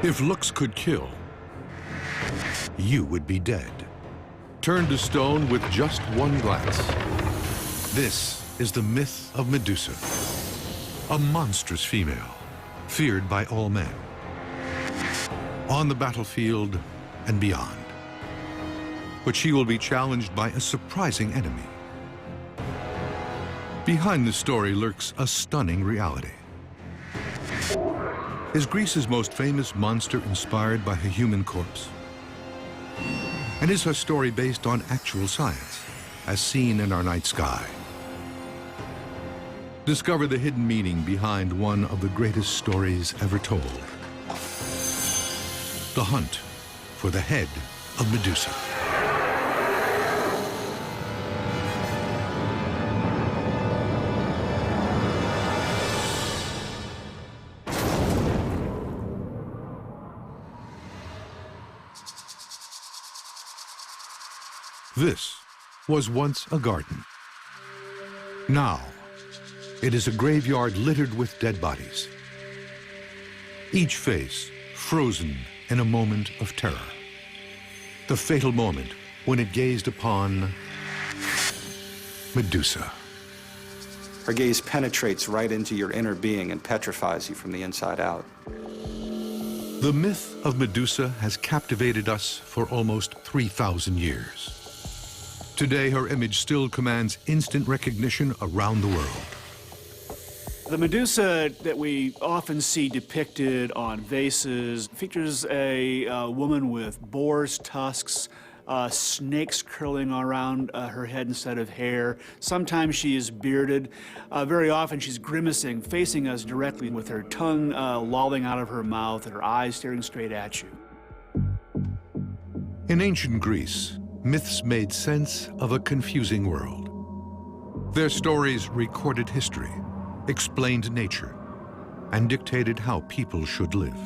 If looks could kill, you would be dead. Turned to stone with just one glance. This is the myth of Medusa, a monstrous female, feared by all men, on the battlefield and beyond. But she will be challenged by a surprising enemy. Behind the story lurks a stunning reality. Is Greece's most famous monster inspired by a human corpse? And is her story based on actual science, as seen in our night sky? Discover the hidden meaning behind one of the greatest stories ever told. The hunt for the head of Medusa. This was once a garden. Now, it is a graveyard littered with dead bodies. Each face frozen in a moment of terror. The fatal moment when it gazed upon Medusa. Her gaze penetrates right into your inner being and petrifies you from the inside out. The myth of Medusa has captivated us for almost 3,000 years. Today, her image still commands instant recognition around the world. The Medusa that we often see depicted on vases features a woman with boar's tusks, snakes curling around her head instead of hair. Sometimes she is bearded. Very often she's grimacing, facing us directly with her tongue lolling out of her mouth and her eyes staring straight at you. In ancient Greece, myths made sense of a confusing world. Their stories recorded history, explained nature, and dictated how people should live.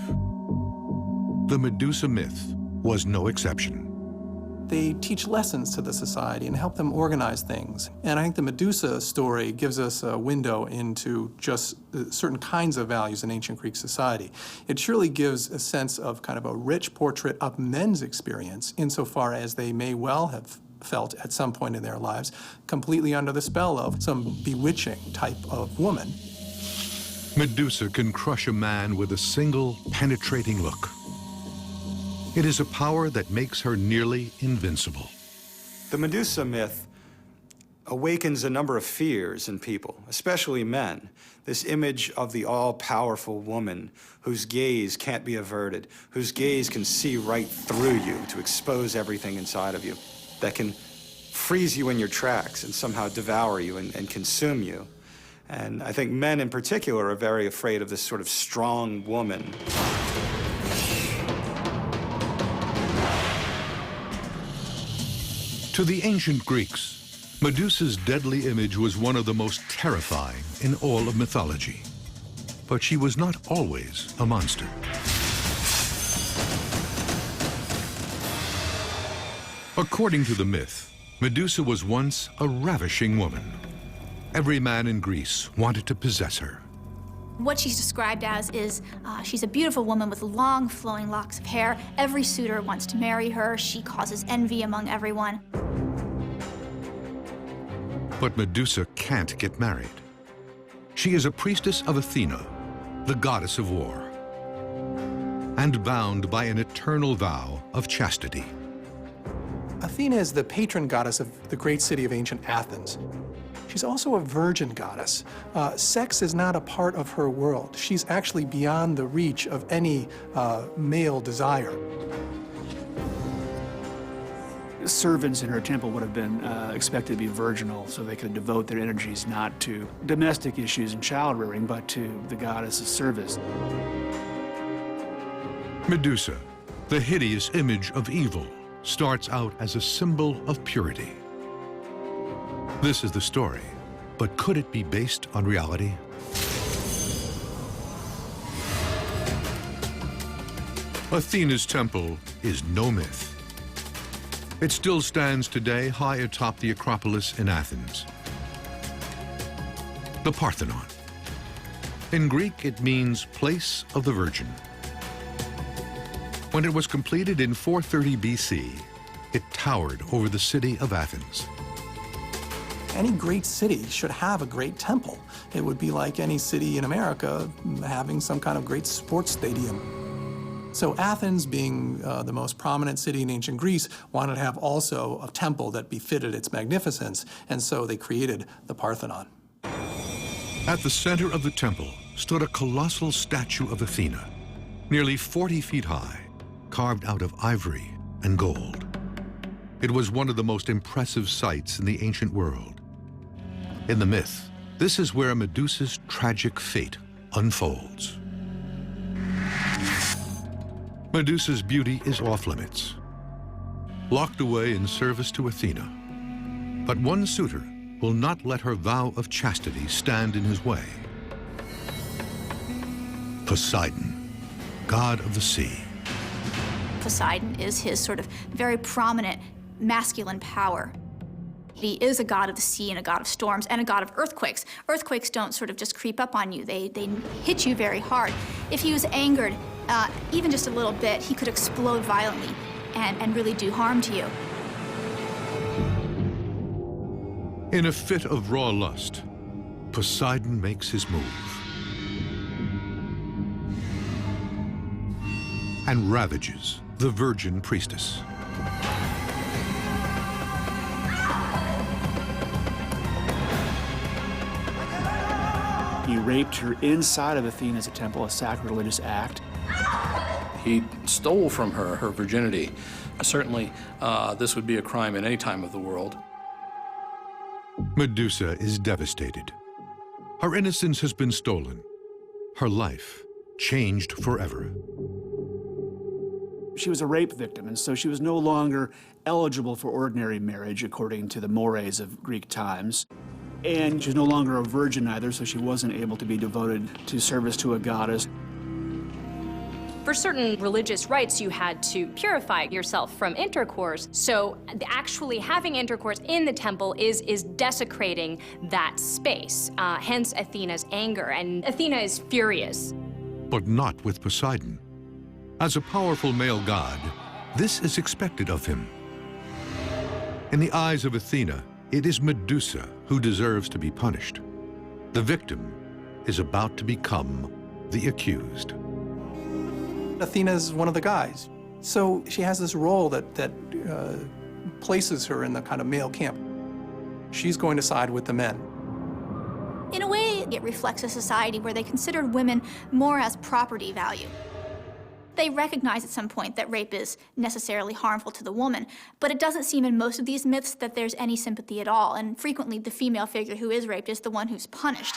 The Medusa myth was no exception. They teach lessons to the society and help them organize things. And I think the Medusa story gives us a window into just certain kinds of values in ancient Greek society. It surely gives a sense of kind of a rich portrait of men's experience insofar as they may well have felt at some point in their lives completely under the spell of some bewitching type of woman. Medusa can crush a man with a single penetrating look. It is a power that makes her nearly invincible. The Medusa myth awakens a number of fears in people, especially men. This image of the all-powerful woman whose gaze can't be averted, whose gaze can see right through you to expose everything inside of you, that can freeze you in your tracks and somehow devour you and consume you. And I think men in particular are very afraid of this sort of strong woman. To the ancient Greeks, Medusa's deadly image was one of the most terrifying in all of mythology. But she was not always a monster. According to the myth, Medusa was once a ravishing woman. Every man in Greece wanted to possess her. What she's described as is she's a beautiful woman with long, flowing locks of hair. Every suitor wants to marry her. She causes envy among everyone. But Medusa can't get married. She is a priestess of Athena, the goddess of war, and bound by an eternal vow of chastity. Athena is the patron goddess of the great city of ancient Athens. She's also a virgin goddess. Sex is not a part of her world. She's actually beyond the reach of any male desire. Servants in her temple would have been expected to be virginal, so they could devote their energies not to domestic issues and child rearing, but to the goddess's service. Medusa, the hideous image of evil, starts out as a symbol of purity. This is the story, but could it be based on reality? Athena's temple is no myth. It still stands today high atop the Acropolis in Athens. The Parthenon. In Greek, it means place of the Virgin. When it was completed in 430 BC, it towered over the city of Athens. Any great city should have a great temple. It would be like any city in America having some kind of great sports stadium. So Athens, being the most prominent city in ancient Greece, wanted to have also a temple that befitted its magnificence, and so they created the Parthenon. At the center of the temple stood a colossal statue of Athena, nearly 40 feet high, carved out of ivory and gold. It was one of the most impressive sights in the ancient world. In the myth, this is where Medusa's tragic fate unfolds. Medusa's beauty is off limits, locked away in service to Athena. But one suitor will not let her vow of chastity stand in his way. Poseidon, god of the sea. Poseidon is his sort of very prominent masculine power. He is a god of the sea and a god of storms and a god of earthquakes. Earthquakes don't sort of just creep up on you. They hit you very hard. If he was angered, even just a little bit, he could explode violently and really do harm to you. In a fit of raw lust, Poseidon makes his move and ravages the virgin priestess. He raped her inside of Athena's temple, a sacrilegious act. He stole from her her virginity. Certainly, this would be a crime in any time of the world. Medusa is devastated. Her innocence has been stolen. Her life changed forever. She was a rape victim, and so she was no longer eligible for ordinary marriage according to the mores of Greek times. And she was no longer a virgin either, so she wasn't able to be devoted to service to a goddess. For certain religious rites, you had to purify yourself from intercourse. So actually having intercourse in the temple is desecrating that space, hence Athena's anger. And Athena is furious. But not with Poseidon. As a powerful male god, this is expected of him. In the eyes of Athena, it is Medusa who deserves to be punished. The victim is about to become the accused. Athena's one of the guys. So she has this role that places her in the kind of male camp. She's going to side with the men. In a way, it reflects a society where they considered women more as property value. They recognize at some point that rape is necessarily harmful to the woman, but it doesn't seem in most of these myths that there's any sympathy at all, and frequently the female figure who is raped is the one who's punished.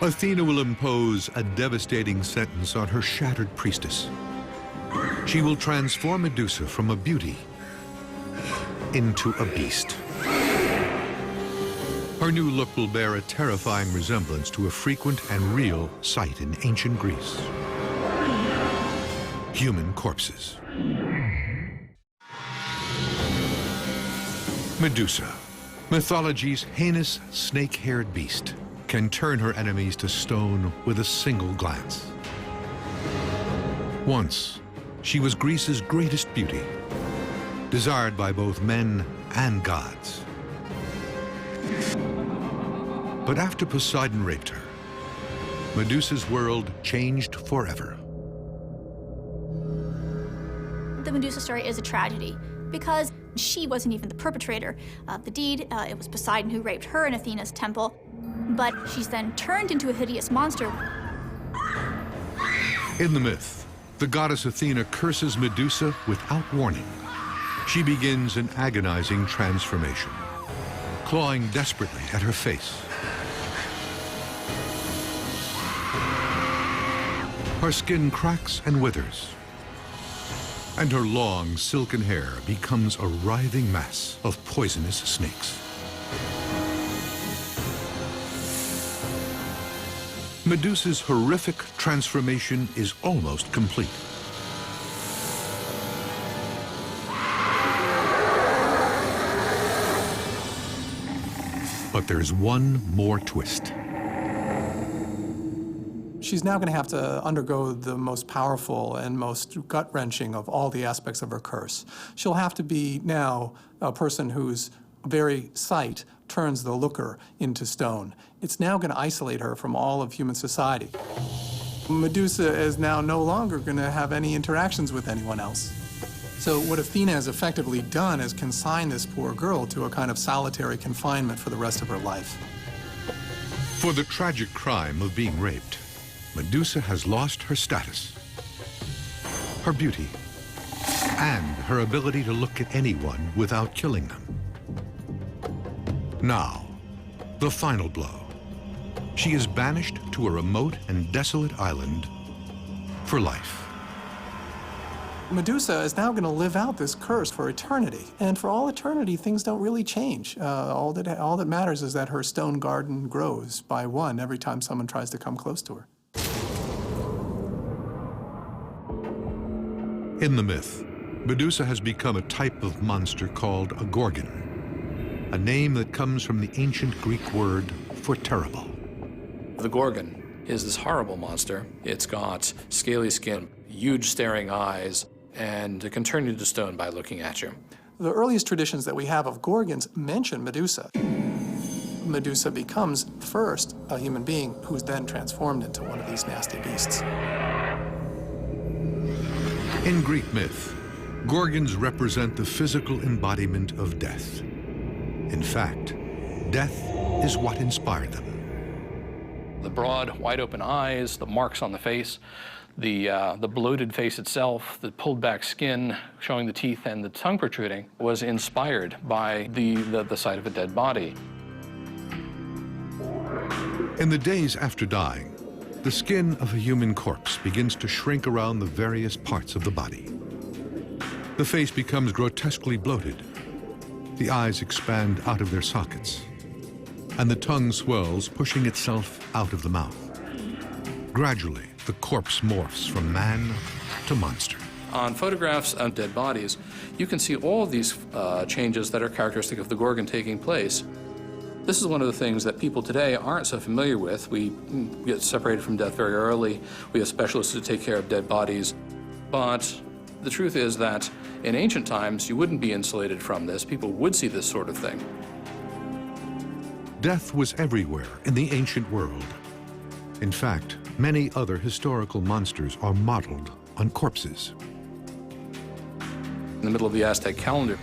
Athena will impose a devastating sentence on her shattered priestess. She will transform Medusa from a beauty into a beast. Her new look will bear a terrifying resemblance to a frequent and real sight in ancient Greece: human corpses. Medusa, mythology's heinous snake-haired beast, can turn her enemies to stone with a single glance. Once, she was Greece's greatest beauty, desired by both men and gods. But after Poseidon raped her, Medusa's world changed forever. The Medusa story is a tragedy because she wasn't even the perpetrator of the deed. It was Poseidon who raped her in Athena's temple, but she's then turned into a hideous monster. In the myth, the goddess Athena curses Medusa without warning. She begins an agonizing transformation, clawing desperately at her face. Her skin cracks and withers, and her long silken hair becomes a writhing mass of poisonous snakes. Medusa's horrific transformation is almost complete. But there's one more twist. she's now going to have to undergo the most powerful and most gut-wrenching of all the aspects of her curse. She'll have to be now a person whose very sight turns the looker into stone. It's now going to isolate her from all of human society. Medusa is now no longer going to have any interactions with anyone else. So what Athena has effectively done is consign this poor girl to a kind of solitary confinement for the rest of her life. For the tragic crime of being raped, Medusa has lost her status, her beauty, and her ability to look at anyone without killing them. Now, the final blow. She is banished to a remote and desolate island for life. Medusa is now going to live out this curse for eternity. And for all eternity, things don't really change. All that matters is that her stone garden grows by one every time someone tries to come close to her. In the myth, Medusa has become a type of monster called a gorgon, a name that comes from the ancient Greek word for terrible. The Gorgon is this horrible monster. It's got scaly skin, huge staring eyes, and it can turn you to stone by looking at you. The earliest traditions that we have of Gorgons mention Medusa. Medusa becomes first a human being who's then transformed into one of these nasty beasts. In Greek myth, gorgons represent the physical embodiment of death. In fact, death is what inspired them. The broad, wide-open eyes, the marks on the face, the bloated face itself, the pulled-back skin showing the teeth and the tongue protruding was inspired by the sight of a dead body. In the days after dying, the skin of a human corpse begins to shrink around the various parts of the body. The face becomes grotesquely bloated. The eyes expand out of their sockets, and the tongue swells, pushing itself out of the mouth. Gradually, the corpse morphs from man to monster. On photographs of dead bodies, you can see all of these changes that are characteristic of the Gorgon taking place. This is one of the things that people today aren't so familiar with. We get separated from death very early. We have specialists who take care of dead bodies. But the truth is that in ancient times, you wouldn't be insulated from this. People would see this sort of thing. Death was everywhere in the ancient world. In fact, many other historical monsters are modeled on corpses. In the middle of the Aztec calendar,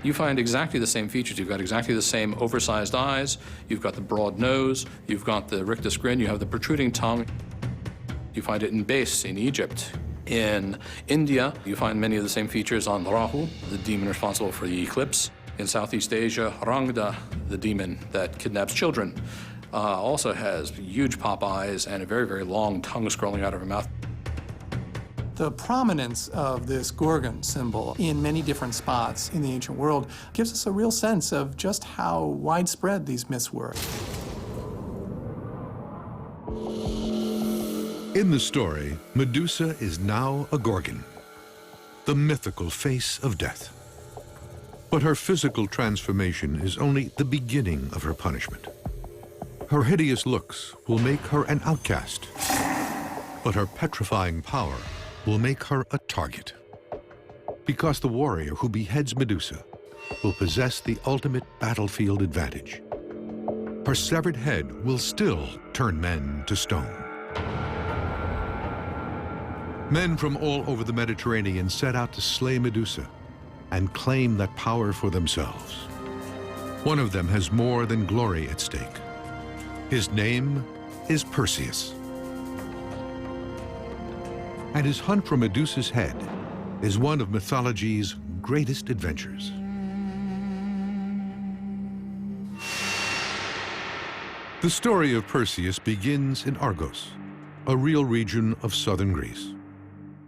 you find exactly the same features. You've got exactly the same oversized eyes, you've got the broad nose, you've got the rictus grin, you have the protruding tongue. You find it in Base in Egypt. In India, you find many of the same features on Rahu, the demon responsible for the eclipse. In Southeast Asia, Rangda, the demon that kidnaps children, also has huge pop eyes and a very, very long tongue scrolling out of her mouth. The prominence of this Gorgon symbol in many different spots in the ancient world gives us a real sense of just how widespread these myths were. In the story, Medusa is now a Gorgon, the mythical face of death. But her physical transformation is only the beginning of her punishment. Her hideous looks will make her an outcast, but her petrifying power will make her a target. Because the warrior who beheads Medusa will possess the ultimate battlefield advantage. Her severed head will still turn men to stone. Men from all over the Mediterranean set out to slay Medusa and claim that power for themselves. One of them has more than glory at stake. His name is Perseus. And his hunt for Medusa's head is one of mythology's greatest adventures. The story of Perseus begins in Argos, a real region of southern Greece.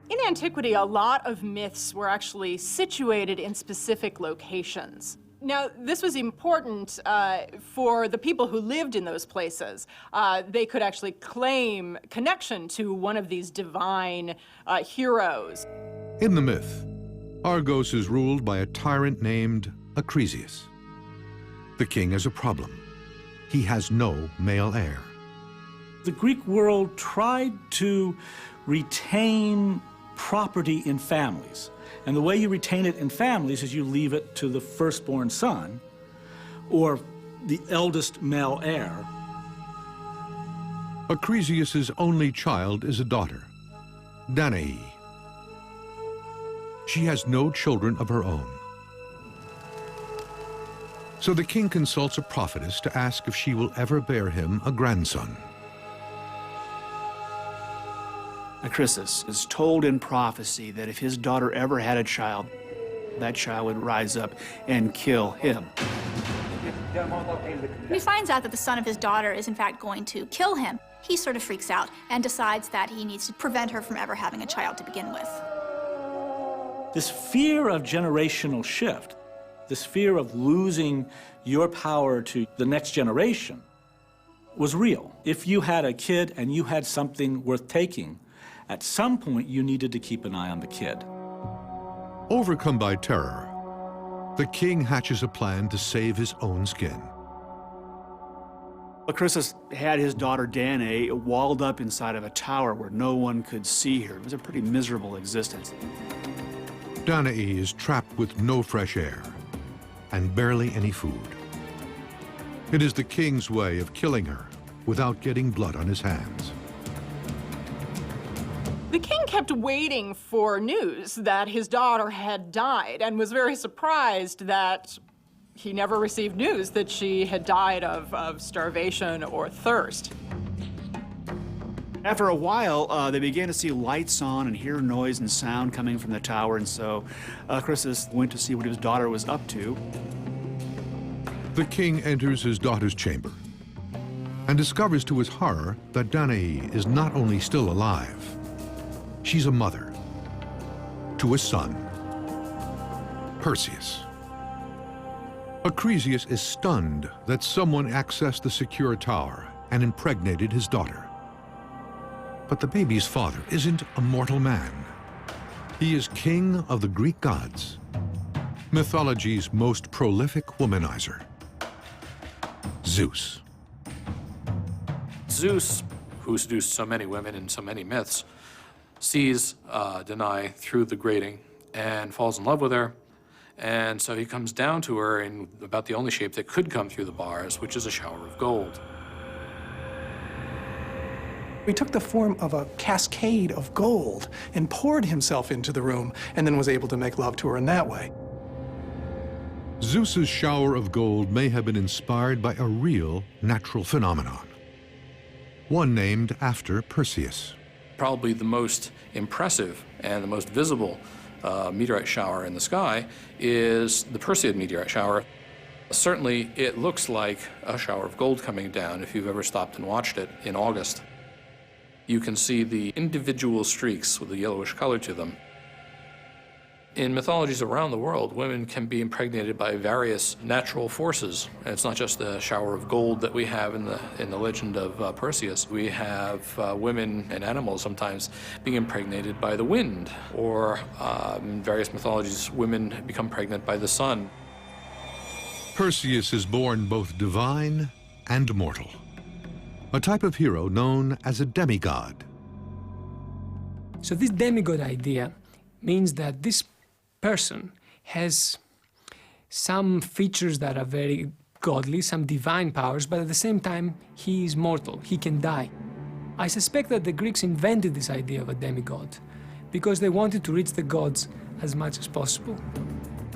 In antiquity, a lot of myths were actually situated in specific locations. Now, this was important for the people who lived in those places. They could actually claim connection to one of these divine heroes. In the myth, Argos is ruled by a tyrant named Acrisius. The king has a problem. He has no male heir. The Greek world tried to retain property in families. And the way you retain it in families is you leave it to the firstborn son or the eldest male heir. Acrisius's only child is a daughter, Danae. She has no children of her own. So the king consults a prophetess to ask if she will ever bear him a grandson. Acrisius is told in prophecy that if his daughter ever had a child, that child would rise up and kill him. When he finds out that the son of his daughter is in fact going to kill him, he sort of freaks out and decides that he needs to prevent her from ever having a child to begin with. This fear of generational shift, this fear of losing your power to the next generation, was real. If you had a kid and you had something worth taking, at some point you needed to keep an eye on the kid. Overcome by terror, the king hatches a plan to save his own skin. Acrisius had his daughter Danae walled up inside of a tower where no one could see her. It was a pretty miserable existence. Danae is trapped with no fresh air and barely any food. It is the king's way of killing her without getting blood on his hands. The king kept waiting for news that his daughter had died and was very surprised that he never received news that she had died of starvation or thirst. After a while, they began to see lights on and hear noise and sound coming from the tower, and so Acrisius went to see what his daughter was up to. The king enters his daughter's chamber and discovers to his horror that Danae is not only still alive, she's a mother to a son, Perseus. Acrisius is stunned that someone accessed the secure tower and impregnated his daughter. But the baby's father isn't a mortal man. He is king of the Greek gods, mythology's most prolific womanizer, Zeus. Zeus, who seduced so many women in so many myths, sees Danae through the grating and falls in love with her. And so he comes down to her in about the only shape that could come through the bars, which is a shower of gold. He took the form of a cascade of gold and poured himself into the room and then was able to make love to her in that way. Zeus's shower of gold may have been inspired by a real natural phenomenon, one named after Perseus. Probably the most impressive and the most visible meteorite shower in the sky is the Perseid meteorite shower. Certainly, it looks like a shower of gold coming down if you've ever stopped and watched it in August. You can see the individual streaks with a yellowish color to them. In mythologies around the world, women can be impregnated by various natural forces. And it's not just the shower of gold that we have in the legend of Perseus. We have women and animals sometimes being impregnated by the wind, or in various mythologies, women become pregnant by the sun. Perseus is born both divine and mortal, a type of hero known as a demigod. So this demigod idea means that this person has some features that are very godly, some divine powers, but at the same time, he is mortal, he can die. I suspect that the Greeks invented this idea of a demigod because they wanted to reach the gods as much as possible,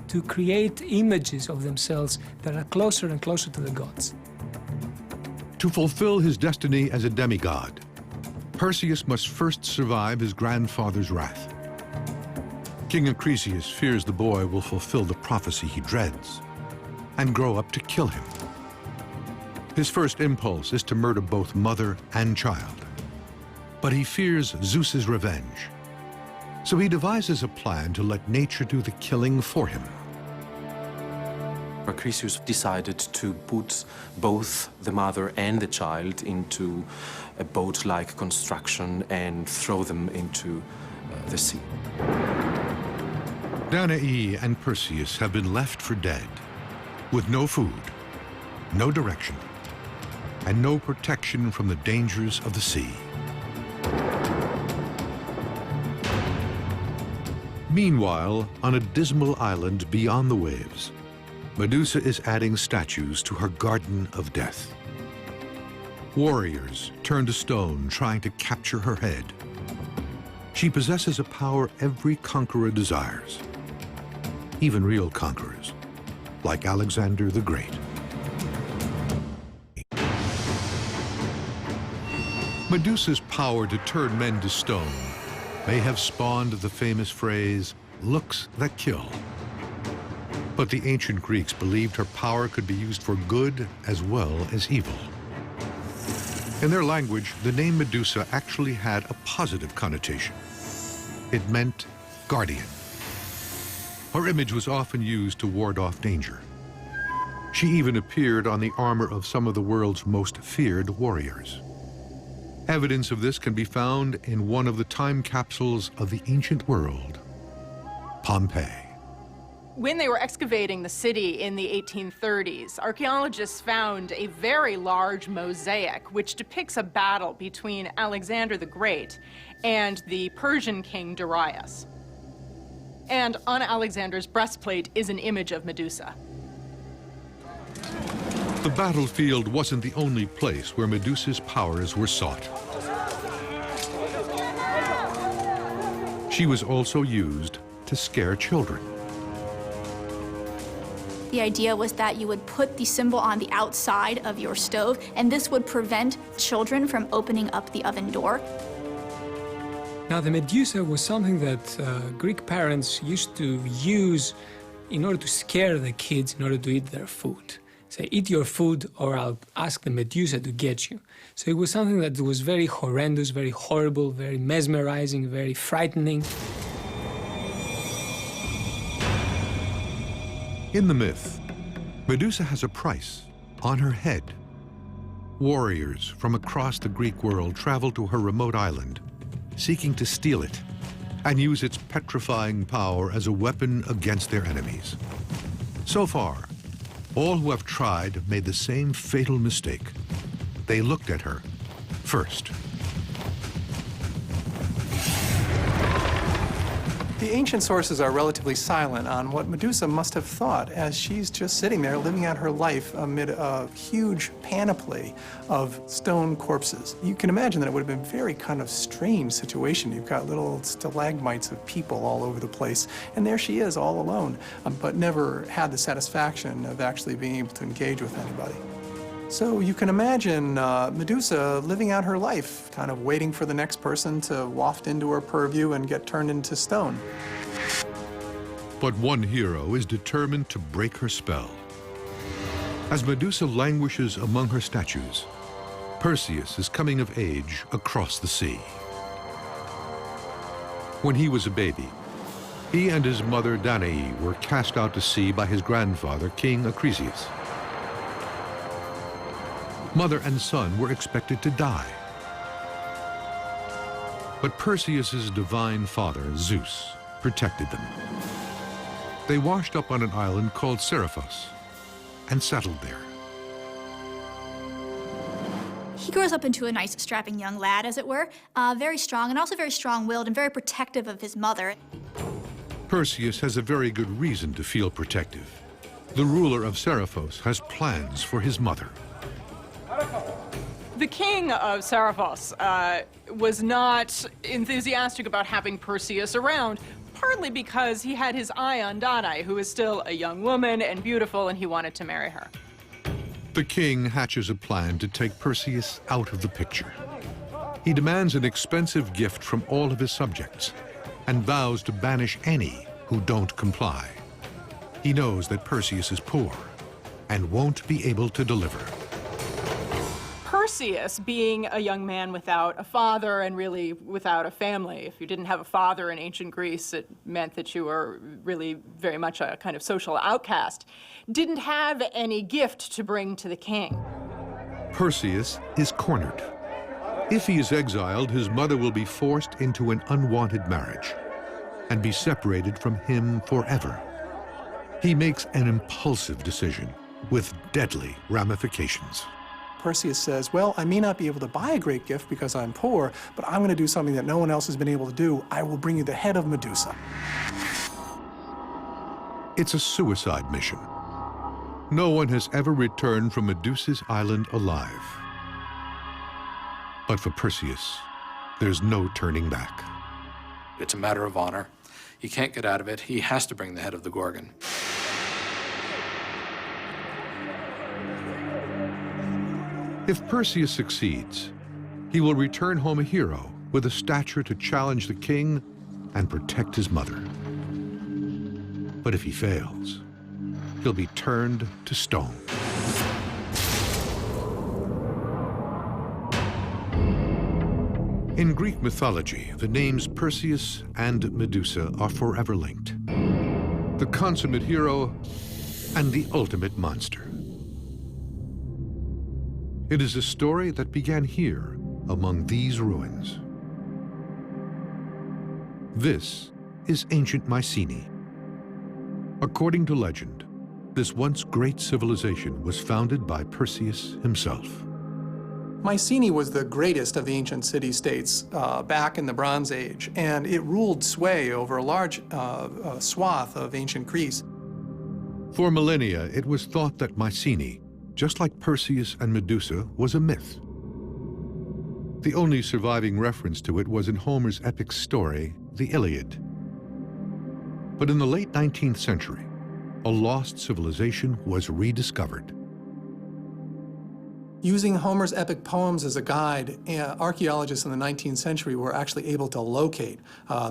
to create images of themselves that are closer and closer to the gods. To fulfill his destiny as a demigod, Perseus must first survive his grandfather's wrath. King Acrisius fears the boy will fulfill the prophecy he dreads and grow up to kill him. His first impulse is to murder both mother and child, but he fears Zeus's revenge. So he devises a plan to let nature do the killing for him. Acrisius decided to put both the mother and the child into a boat-like construction and throw them into the sea. Danae and Perseus have been left for dead, with no food, no direction, and no protection from the dangers of the sea. Meanwhile, on a dismal island beyond the waves, Medusa is adding statues to her garden of death. Warriors turn to stone trying to capture her head. She possesses a power every conqueror desires, even real conquerors, like Alexander the Great. Medusa's power to turn men to stone may have spawned the famous phrase, "looks that kill." But the ancient Greeks believed her power could be used for good as well as evil. In their language, the name Medusa actually had a positive connotation. It meant guardian. Her image was often used to ward off danger. She even appeared on the armor of some of the world's most feared warriors. Evidence of this can be found in one of the time capsules of the ancient world, Pompeii. When they were excavating the city in the 1830s, archaeologists found a very large mosaic which depicts a battle between Alexander the Great and the Persian king Darius. And on Alexander's breastplate is an image of Medusa. The battlefield wasn't the only place where Medusa's powers were sought. She was also used to scare children. The idea was that you would put the symbol on the outside of your stove, and this would prevent children from opening up the oven door. Now, the Medusa was something that Greek parents used to use in order to scare the kids in order to eat their food. Say, eat your food or I'll ask the Medusa to get you. So it was something that was very horrendous, very horrible, very mesmerizing, very frightening. In the myth, Medusa has a price on her head. Warriors from across the Greek world travel to her remote island, seeking to steal it and use its petrifying power as a weapon against their enemies. So far, all who have tried have made the same fatal mistake. They looked at her first. The ancient sources are relatively silent on what Medusa must have thought as she's just sitting there living out her life amid a huge panoply of stone corpses. You can imagine that it would have been a very kind of strange situation. You've got little stalagmites of people all over the place, and there she is all alone, but never had the satisfaction of actually being able to engage with anybody. So you can imagine Medusa living out her life, kind of waiting for the next person to waft into her purview and get turned into stone. But one hero is determined to break her spell. As Medusa languishes among her statues, Perseus is coming of age across the sea. When he was a baby, he and his mother Danae were cast out to sea by his grandfather, King Acrisius. Mother and son were expected to die. But Perseus's divine father, Zeus, protected them. They washed up on an island called Seriphos and settled there. He grows up into a nice, strapping young lad, as it were, very strong and also very strong-willed and very protective of his mother. Perseus has a very good reason to feel protective. The ruler of Seriphos has plans for his mother. The king of Seriphos was not enthusiastic about having Perseus around, partly because he had his eye on Danae, who is still a young woman and beautiful, and he wanted to marry her. The king hatches a plan to take Perseus out of the picture. He demands an expensive gift from all of his subjects and vows to banish any who don't comply. He knows that Perseus is poor and won't be able to deliver. Perseus, being a young man without a father and really without a family, if you didn't have a father in ancient Greece, it meant that you were really very much a kind of social outcast, didn't have any gift to bring to the king. Perseus is cornered. If he is exiled, his mother will be forced into an unwanted marriage and be separated from him forever. He makes an impulsive decision with deadly ramifications. Perseus says, well, I may not be able to buy a great gift because I'm poor, but I'm going to do something that no one else has been able to do. I will bring you the head of Medusa. It's a suicide mission. No one has ever returned from Medusa's island alive. But for Perseus, there's no turning back. It's a matter of honor. He can't get out of it. He has to bring the head of the Gorgon. If Perseus succeeds, he will return home a hero with a stature to challenge the king and protect his mother. But if he fails, he'll be turned to stone. In Greek mythology, the names Perseus and Medusa are forever linked. The consummate hero and the ultimate monster. It is a story that began here, among these ruins. This is ancient Mycenae. According to legend, this once great civilization was founded by Perseus himself. Mycenae was the greatest of the ancient city-states back in the Bronze Age, and it ruled sway over a large swath of ancient Greece. For millennia, it was thought that Mycenae, just like Perseus and Medusa, was a myth. The only surviving reference to it was in Homer's epic story, the Iliad. But in the late 19th century, a lost civilization was rediscovered. Using Homer's epic poems as a guide, archaeologists in the 19th century were actually able to locate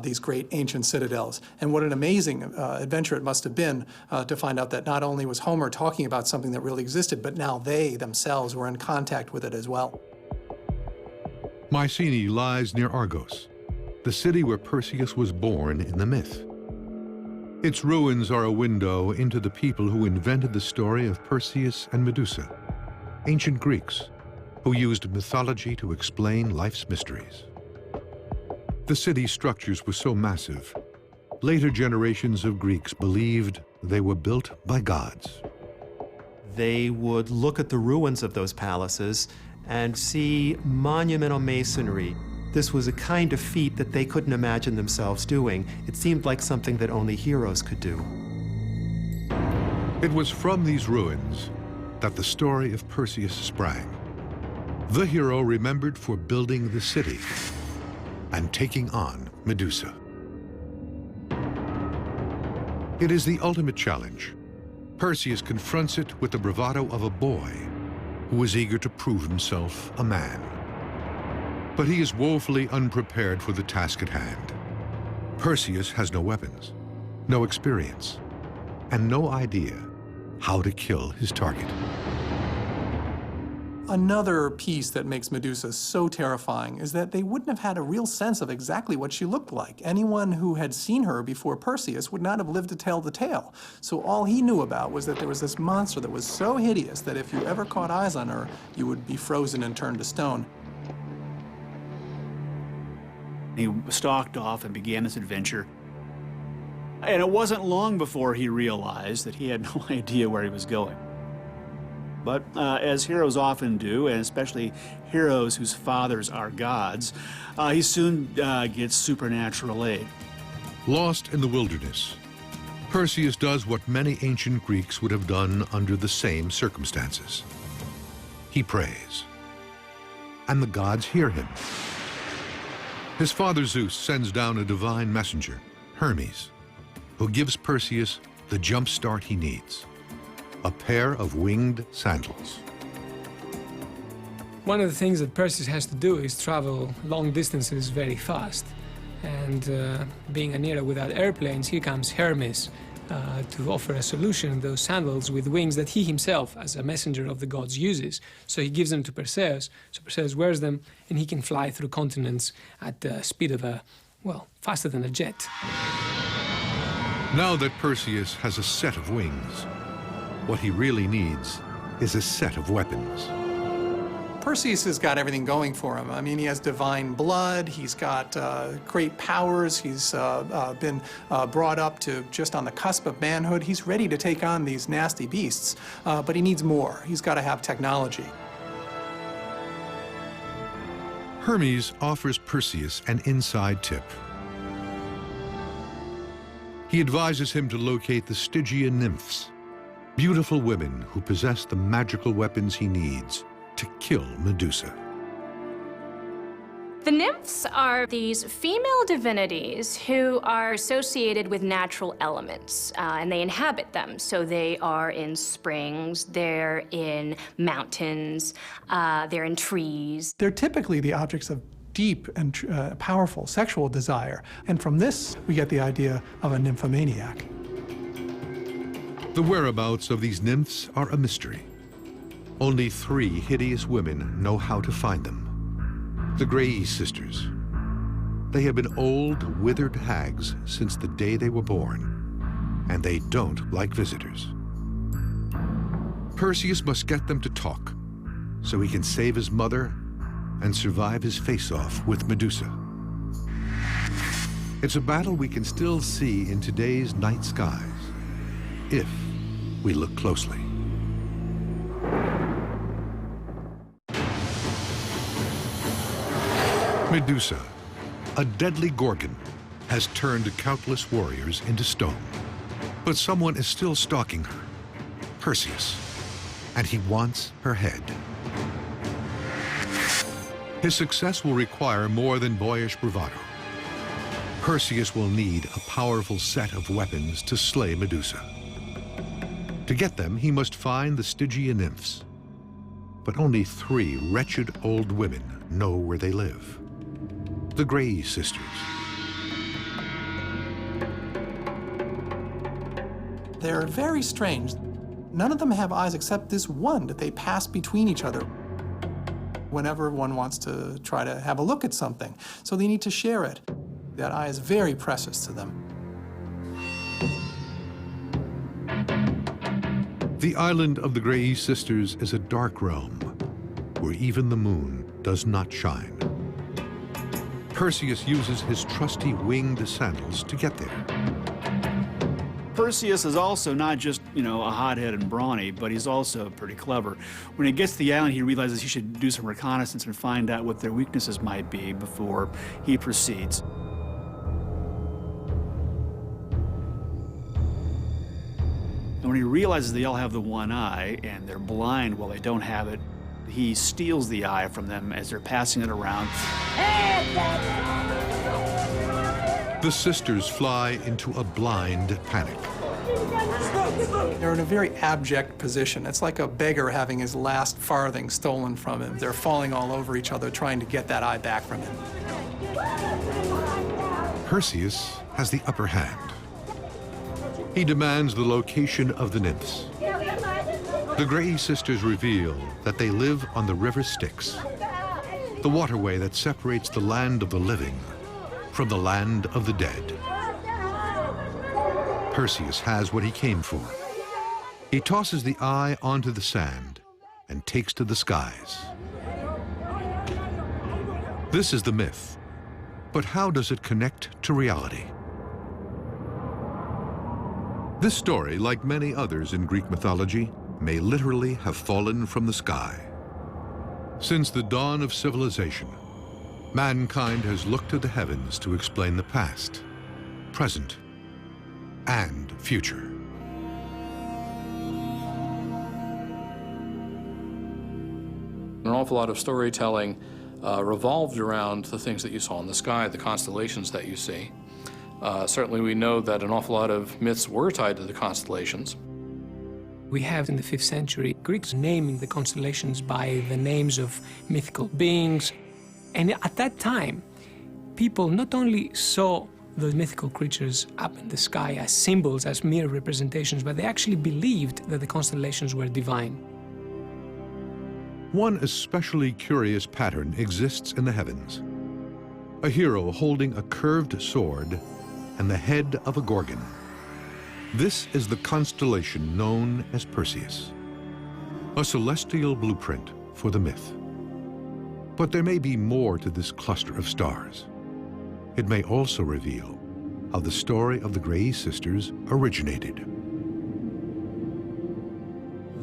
these great ancient citadels. And what an amazing adventure it must have been to find out that not only was Homer talking about something that really existed, but now they themselves were in contact with it as well. Mycenae lies near Argos, the city where Perseus was born in the myth. Its ruins are a window into the people who invented the story of Perseus and Medusa, ancient Greeks who used mythology to explain life's mysteries. The city's structures were so massive, later generations of Greeks believed they were built by gods. They would look at the ruins of those palaces and see monumental masonry. This was a kind of feat that they couldn't imagine themselves doing. It seemed like something that only heroes could do. It was from these ruins that the story of Perseus sprang. The hero remembered for building the city and taking on Medusa. It is the ultimate challenge. Perseus confronts it with the bravado of a boy who is eager to prove himself a man. But he is woefully unprepared for the task at hand. Perseus has no weapons, no experience, and no idea how to kill his target. Another piece that makes Medusa so terrifying is that they wouldn't have had a real sense of exactly what she looked like. Anyone who had seen her before Perseus would not have lived to tell the tale. So all he knew about was that there was this monster that was so hideous that if you ever caught eyes on her, you would be frozen and turned to stone. He stalked off and began this adventure. And it wasn't long before he realized that he had no idea where he was going. But as heroes often do, and especially heroes whose fathers are gods, he soon gets supernatural aid. Lost in the wilderness, Perseus does what many ancient Greeks would have done under the same circumstances. He prays, and the gods hear him. His father Zeus sends down a divine messenger, Hermes, who gives Perseus the jump start he needs, a pair of winged sandals. One of the things that Perseus has to do is travel long distances very fast. And being an era without airplanes, here comes Hermes to offer a solution, those sandals with wings that he himself, as a messenger of the gods, uses. So he gives them to Perseus, so Perseus wears them, and he can fly through continents at the speed of faster than a jet. Now that Perseus has a set of wings, what he really needs is a set of weapons. Perseus has got everything going for him. I mean, he has divine blood, he's got great powers, he's been brought up to just on the cusp of manhood. He's ready to take on these nasty beasts, but he needs more. He's got to have technology. Hermes offers Perseus an inside tip. He advises him to locate the Stygian nymphs, beautiful women who possess the magical weapons he needs to kill Medusa. The nymphs are these female divinities who are associated with natural elements, and they inhabit them. So they are in springs, they're in mountains, they're in trees. They're typically the objects of deep and powerful sexual desire. And from this, we get the idea of a nymphomaniac. The whereabouts of these nymphs are a mystery. Only 3 hideous women know how to find them. The Grey sisters. They have been old, withered hags since the day they were born, and they don't like visitors. Perseus must get them to talk so he can save his mother and survive his face-off with Medusa. It's a battle we can still see in today's night skies, if we look closely. Medusa, a deadly gorgon, has turned countless warriors into stone. But someone is still stalking her, Perseus, and he wants her head. His success will require more than boyish bravado. Perseus will need a powerful set of weapons to slay Medusa. To get them, he must find the Stygian nymphs. But only 3 wretched old women know where they live. The Grey sisters. They're very strange. None of them have eyes except this one that they pass between each other whenever one wants to try to have a look at something. So they need to share it. That eye is very precious to them. The island of the Grey sisters is a dark realm where even the moon does not shine. Perseus uses his trusty winged sandals to get there. Perseus is also not just, a hothead and brawny, but he's also pretty clever. When he gets to the island, he realizes he should do some reconnaissance and find out what their weaknesses might be before he proceeds. And when he realizes they all have the one eye and they're blind while they don't have it, he steals the eye from them as they're passing it around. The sisters fly into a blind panic. They're in a very abject position. It's like a beggar having his last farthing stolen from him. They're falling all over each other trying to get that eye back from him. Perseus has the upper hand. He demands the location of the nymphs. The Grey sisters reveal that they live on the river Styx, the waterway that separates the land of the living from the land of the dead. Perseus has what he came for. He tosses the eye onto the sand and takes to the skies. This is the myth, but how does it connect to reality? This story, like many others in Greek mythology, may literally have fallen from the sky. Since the dawn of civilization, mankind has looked to the heavens to explain the past, present, and future. An awful lot of storytelling revolved around the things that you saw in the sky, the constellations that you see. Certainly we know that an awful lot of myths were tied to the constellations. We have in the 5th century Greeks naming the constellations by the names of mythical beings. And at that time, people not only saw the mythical creatures up in the sky as symbols, as mere representations, but they actually believed that the constellations were divine. One especially curious pattern exists in the heavens. A hero holding a curved sword and the head of a gorgon. This is the constellation known as Perseus, a celestial blueprint for the myth. But there may be more to this cluster of stars. It may also reveal how the story of the Grey sisters originated.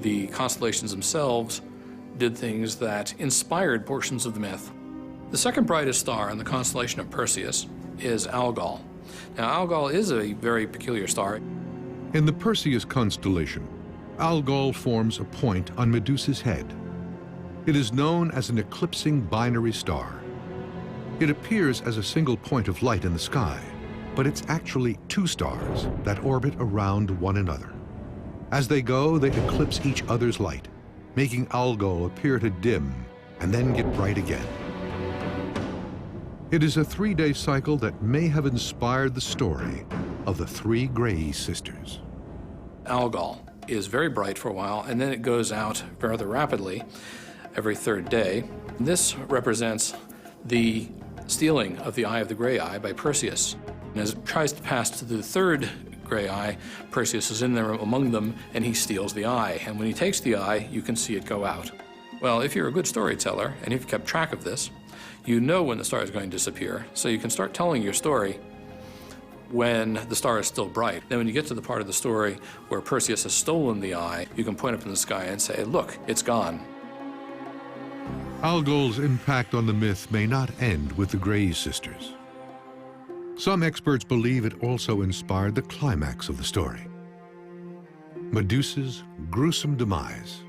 The constellations themselves did things that inspired portions of the myth. The second brightest star in the constellation of Perseus is Algol. Now, Algol is a very peculiar star. In the Perseus constellation, Algol forms a point on Medusa's head. It is known as an eclipsing binary star. It appears as a single point of light in the sky, but it's actually two stars that orbit around one another. As they go, they eclipse each other's light, making Algol appear to dim and then get bright again. It is a 3-day cycle that may have inspired the story of the three Grey sisters. Algol is very bright for a while, and then it goes out rather rapidly every third day. This represents the stealing of the Eye of the Grey Eye by Perseus. And as it tries to pass to the third Grey Eye, Perseus is in there among them, and he steals the eye. And when he takes the eye, you can see it go out. Well, if you're a good storyteller, and you've kept track of this, you know when the star is going to disappear, so you can start telling your story when the star is still bright. Then when you get to the part of the story where Perseus has stolen the eye, you can point up in the sky and say, look, it's gone. Algol's impact on the myth may not end with the Grey sisters. Some experts believe it also inspired the climax of the story, Medusa's gruesome demise.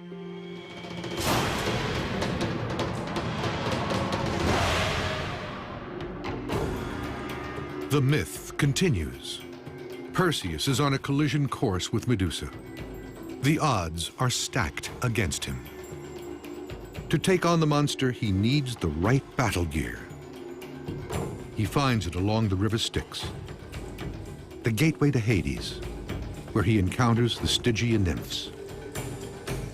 The myth continues. Perseus is on a collision course with Medusa. The odds are stacked against him. To take on the monster, he needs the right battle gear. He finds it along the river Styx, the gateway to Hades, where he encounters the Stygian nymphs.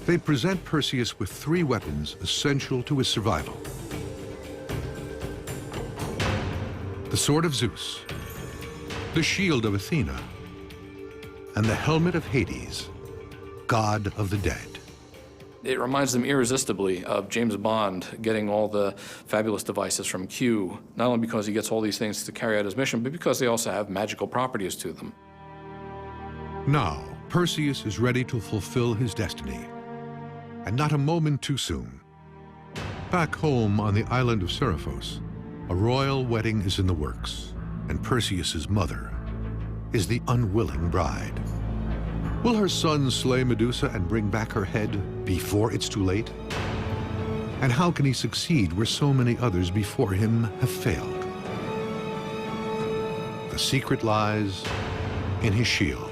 They present Perseus with 3 weapons essential to his survival: the sword of Zeus, the shield of Athena, and the helmet of Hades, god of the dead. It reminds them irresistibly of James Bond getting all the fabulous devices from Q, not only because he gets all these things to carry out his mission, but because they also have magical properties to them. Now, Perseus is ready to fulfill his destiny, and not a moment too soon. Back home on the island of Seriphos, a royal wedding is in the works, and Perseus's mother is the unwilling bride. Will her son slay Medusa and bring back her head before it's too late? And how can he succeed where so many others before him have failed? The secret lies in his shield.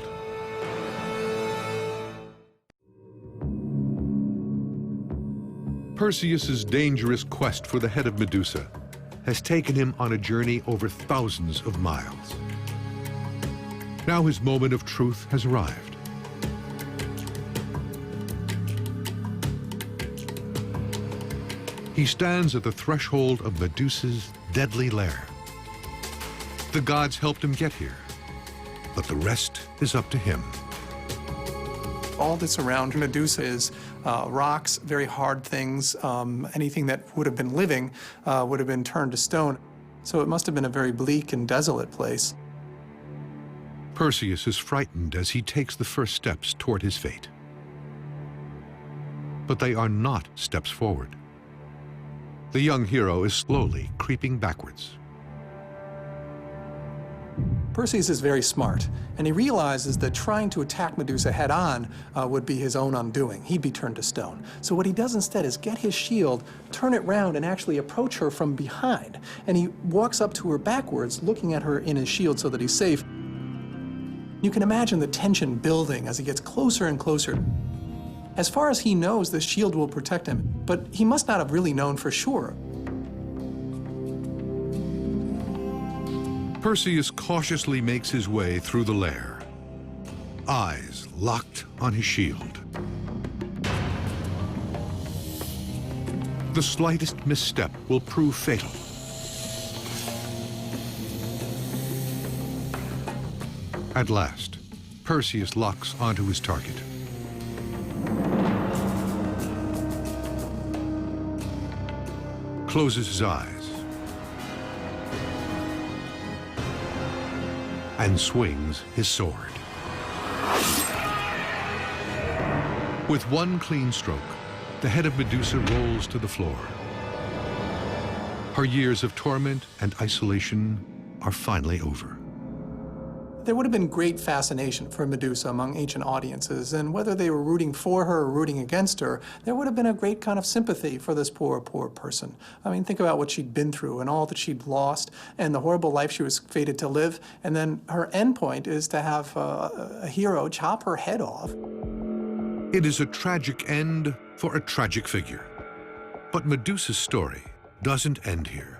Perseus's dangerous quest for the head of Medusa has taken him on a journey over thousands of miles. Now his moment of truth has arrived. He stands at the threshold of Medusa's deadly lair. The gods helped him get here, but the rest is up to him. All that's around Medusa is rocks, very hard things. Anything that would have been living would have been turned to stone. So it must have been a very bleak and desolate place. Perseus is frightened as he takes the first steps toward his fate. But they are not steps forward. The young hero is slowly creeping backwards. Perseus is very smart, and he realizes that trying to attack Medusa head-on would be his own undoing. He'd be turned to stone. So what he does instead is get his shield, turn it round, and actually approach her from behind. And he walks up to her backwards, looking at her in his shield so that he's safe. You can imagine the tension building as he gets closer and closer. As far as he knows, the shield will protect him, but he must not have really known for sure. Perseus cautiously makes his way through the lair, eyes locked on his shield. The slightest misstep will prove fatal. At last, Perseus locks onto his target. Closes his eyes and swings his sword. With one clean stroke, the head of Medusa rolls to the floor. Her years of torment and isolation are finally over. There would have been great fascination for Medusa among ancient audiences, and whether they were rooting for her or rooting against her, there would have been a great kind of sympathy for this poor person. I mean, think about what she'd been through and all that she'd lost and the horrible life she was fated to live, and then her end point is to have a hero chop her head off. It is a tragic end for a tragic figure. But Medusa's story doesn't end here.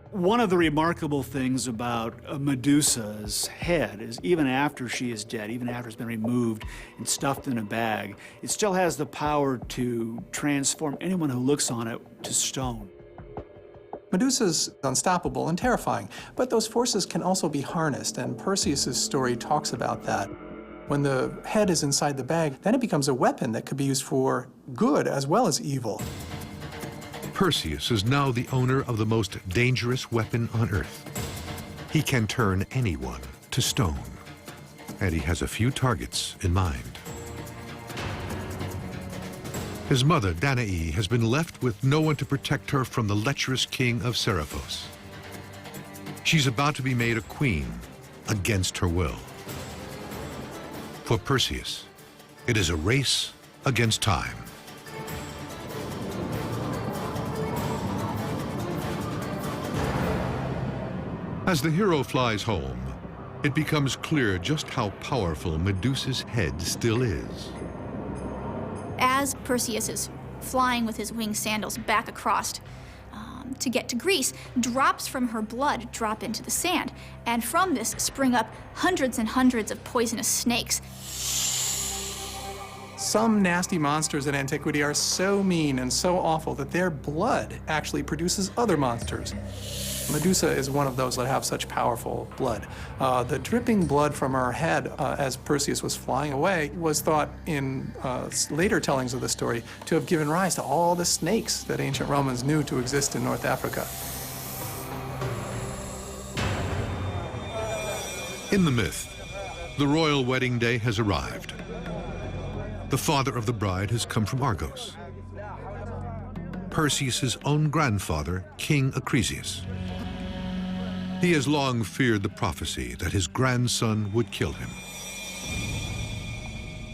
One of the remarkable things about Medusa's head is even after she is dead, even after it's been removed and stuffed in a bag, it still has the power to transform anyone who looks on it to stone. Medusa's unstoppable and terrifying, but those forces can also be harnessed, and Perseus's story talks about that. When the head is inside the bag, then it becomes a weapon that could be used for good as well as evil. Perseus is now the owner of the most dangerous weapon on Earth. He can turn anyone to stone, and he has a few targets in mind. His mother, Danae, has been left with no one to protect her from the lecherous king of Seriphos. She's about to be made a queen against her will. For Perseus, it is a race against time. As the hero flies home, it becomes clear just how powerful Medusa's head still is. As Perseus is flying with his winged sandals back across to get to Greece, drops from her blood drop into the sand, and from this spring up hundreds and hundreds of poisonous snakes. Some nasty monsters in antiquity are so mean and so awful that their blood actually produces other monsters. Medusa is one of those that have such powerful blood. The dripping blood from her head as Perseus was flying away was thought in later tellings of the story to have given rise to all the snakes that ancient Romans knew to exist in North Africa. In the myth, the royal wedding day has arrived. The father of the bride has come from Argos. Perseus's own grandfather, King Acrisius. He has long feared the prophecy that his grandson would kill him.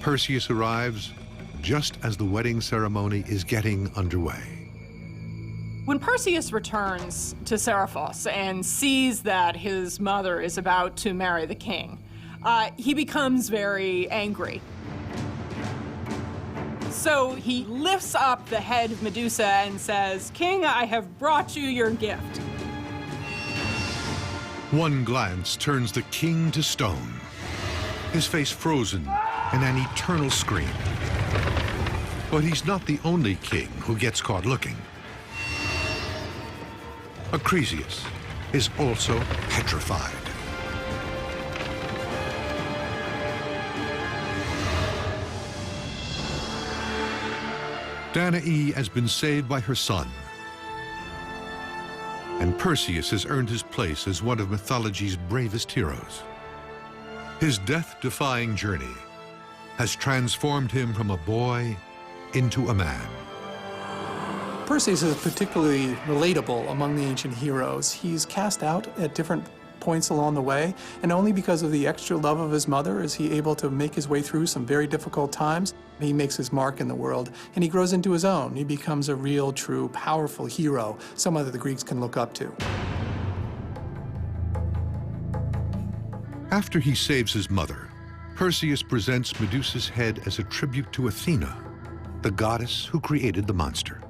Perseus arrives just as the wedding ceremony is getting underway. When Perseus returns to Seriphos and sees that his mother is about to marry the king, he becomes very angry. So he lifts up the head of Medusa and says, "King, I have brought you your gift." One glance turns the king to stone, his face frozen in an eternal scream. But he's not the only king who gets caught looking. Acrisius is also petrified. Danae has been saved by her son, and Perseus has earned his place as one of mythology's bravest heroes. His death-defying journey has transformed him from a boy into a man. Perseus is particularly relatable among the ancient heroes. He's cast out at different points along the way, and only because of the extra love of his mother is he able to make his way through some very difficult times. He makes his mark in the world, and he grows into his own. He becomes a real, true, powerful hero, someone that the Greeks can look up to. After he saves his mother, Perseus presents Medusa's head as a tribute to Athena, the goddess who created the monster.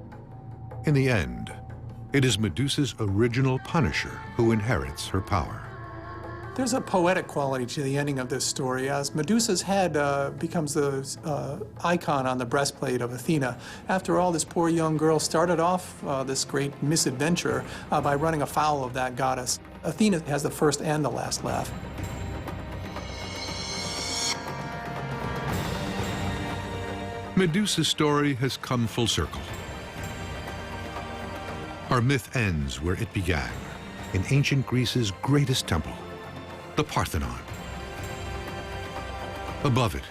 In the end, it is Medusa's original punisher who inherits her power. There's a poetic quality to the ending of this story, as Medusa's head becomes the icon on the breastplate of Athena. After all, this poor young girl started off this great misadventure by running afoul of that goddess. Athena has the first and the last laugh. Medusa's story has come full circle. Our myth ends where it began, in ancient Greece's greatest temple, the Parthenon. Above it,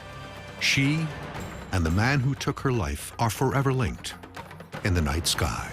she and the man who took her life are forever linked in the night sky.